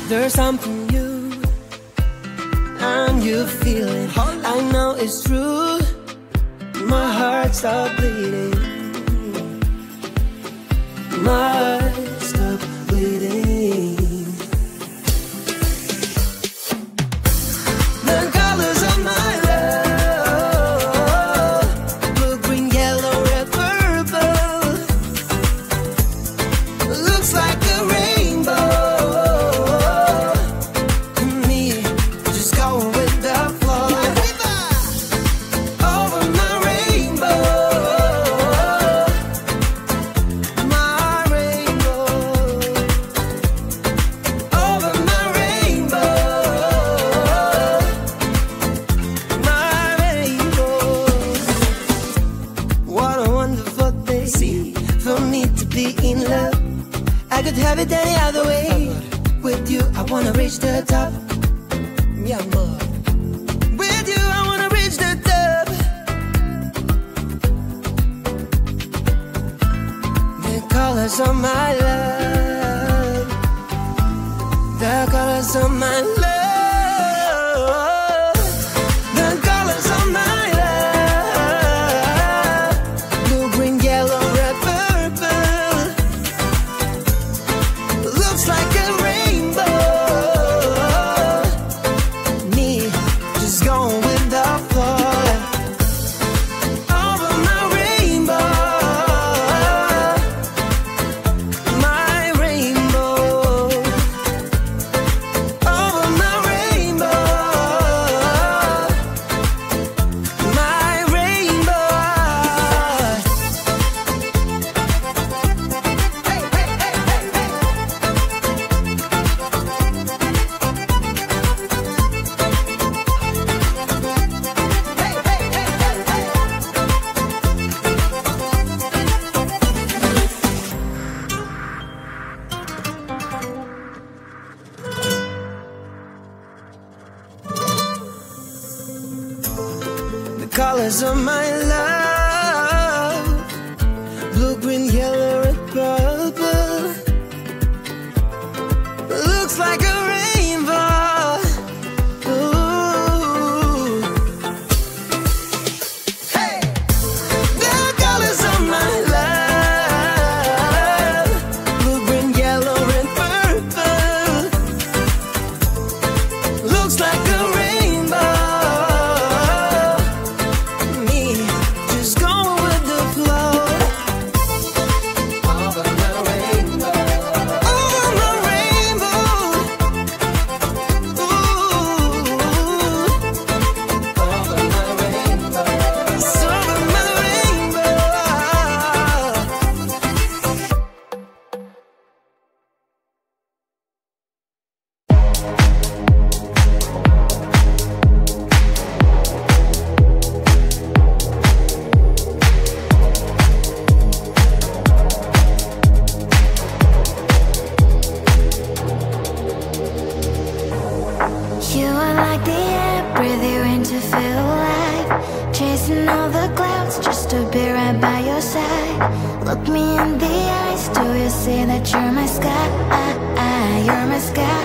There's something new, and you feel it. I know it's true. My heart stopped bleeding. My heart stopped bleeding. The colors of my love, blue, green, yellow, red, purple. Looks like a rainbow. I could have it any other way. With you, I wanna reach the top. Yeah, more. With you, I wanna reach the top. The colors of my love. The colors of my love. The colors of my love. Blue, green, yellow, red, purple. Looks like a rainbow. Me, just going with the flow. Over my rainbow. My rainbow. Over my rainbow. My rainbow. Hey, hey, hey, hey, hey. The colors of my love, blue, green, yellow, red, purple. Looks like a rainbow. Ooh. Hey, the colors of my love, blue, green, yellow, red, purple. Looks like a rainbow. Me, just going with the flow. Over my rainbow. Over my rainbow. Ooh. Over my rainbow. It's over my rainbow. You are like the air, breathe you in to feel alive. Chasing all the clouds just to be right by your side. Look me in the eyes, do you see that you're my sky? You're my sky.